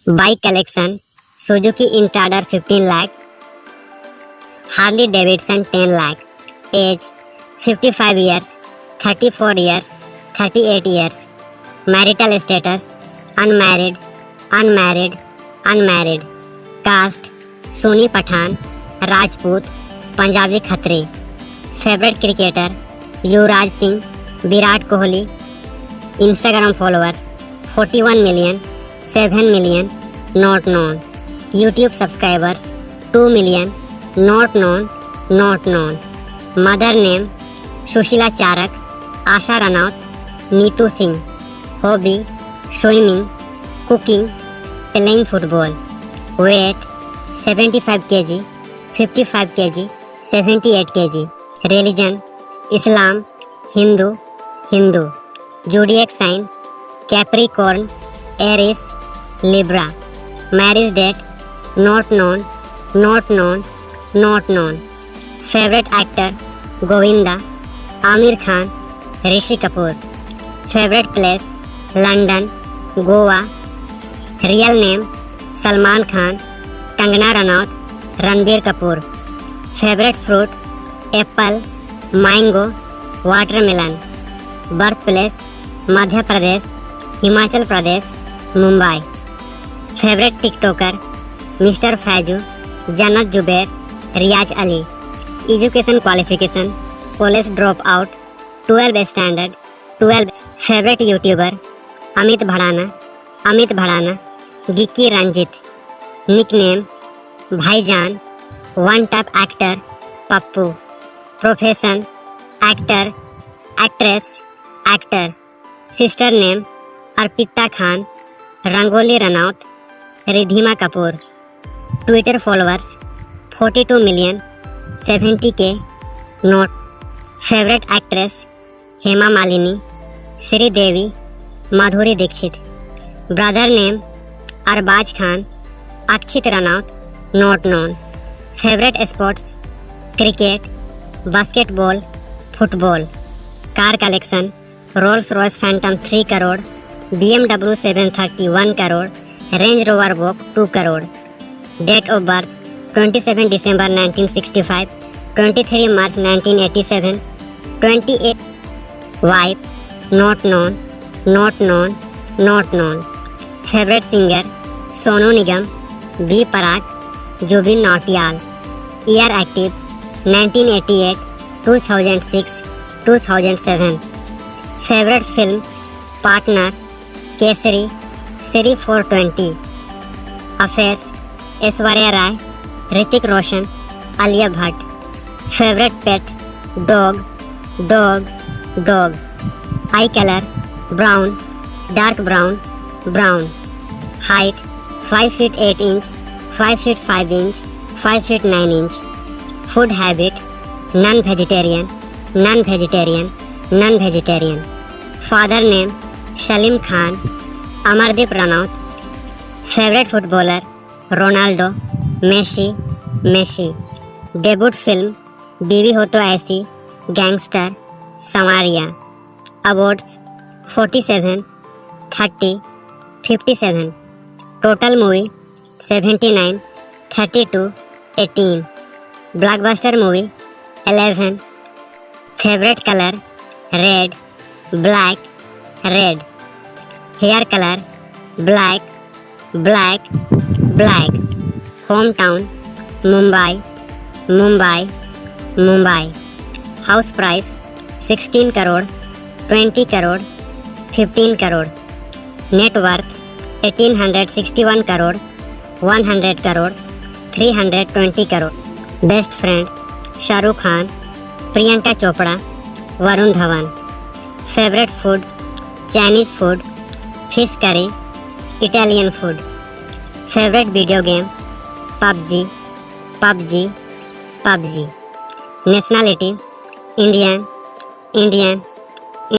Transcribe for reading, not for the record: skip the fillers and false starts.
Bike collection: Suzuki Intruder 15 lakh, Harley Davidson 10 lakh. Age: 55 years, 34 years, 38 years. Marital status: unmarried, unmarried, unmarried. Caste: Sunni Pathan, Rajput, Punjabi Khatri. Favorite cricketer: Yuvraj Singh, Virat Kohli. Instagram followers: 41 million, 7 million, not known. YouTube subscribers: 2 million, not known, not known. Mother name: Sushila Charak, Asha Ranaut, Neetu Singh. Hobby: swimming, cooking, playing football. Weight: 75 kg, 55 kg, 78 kg. Religion: Islam, Hindu, Hindu. Zodiac sign: Capricorn, Aries, Libra. Marriage date: not known, not known, not known. Favorite actor: Govinda, Amir Khan, Rishi Kapoor. Favorite place: London, Goa. Real name: Salman Khan, Kangana Ranaut, Ranbir Kapoor. Favorite fruit: apple, mango, watermelon. Birthplace: Madhya Pradesh, Himachal Pradesh, Mumbai. Favorite TikToker: Mr. Faju, Jannat Jubair, Riaz Ali. Education qualification: college dropout, 12 standard, 12. Favorite YouTuber: Amit Bhadana, Amit Bhadana, Giki Ranjit. Nickname: Bhaijan. One top actor: Pappu. Profession: actor, actress, actor. Sister name: Arpita Khan, Rangoli Ranaut, Ridhima Kapoor. Twitter followers: 42 million, 70k, not. Favorite actress: Hema Malini, Sri Devi, Madhuri Dixit. Brother name: Arbaz Khan, Akshit Ranaut, not known. Favorite sports: cricket, basketball, football. Car collection: Rolls Royce Phantom 3 crore, BMW 730 1 crore, Range Rover Vogue 2 crore. Date of birth: 27 December 1965, 23 March 1987, 28. Wife: not known, not known, not known. Favorite singer: Sonu Nigam, B. Parak, Jubin Nautiyal. Year active: 1988, 2006, 2007. Favorite film: Partner, Kesari, Siri 420. Affairs: Aishwarya Rai, Hrithik Roshan, Alia Bhatt. Favorite pet: dog, dog, dog. Eye color: brown, dark brown, brown. Height: 5 feet 8 inch, 5 feet 5 inch, 5 feet 9 inch. Food habit: non-vegetarian, non-vegetarian, non-vegetarian. Father name: Salim Khan, Amardeep Ranaut. Favorite footballer: Ronaldo, Messi, Messi. Debut film: बीवी हो तो ऐसी, Gangster, Samaria. Awards: 47, 30, 57. Total movie: 79, 32, 18. Blockbuster movie: 11. Favorite color: red, black, red. Hair color: black, black, black. Hometown: Mumbai, Mumbai, Mumbai. House price: 16 crore, 20 crore, 15 crore. Net worth: 1861 crore, 100 crore, 320 crore. Best friend: Shahrukh Khan, Priyanka Chopra, Varun Dhawan. Favorite food: Chinese food, fish curry, Italian food. Favorite video game: PUBG, PUBG, PUBG. Nationality: Indian, Indian.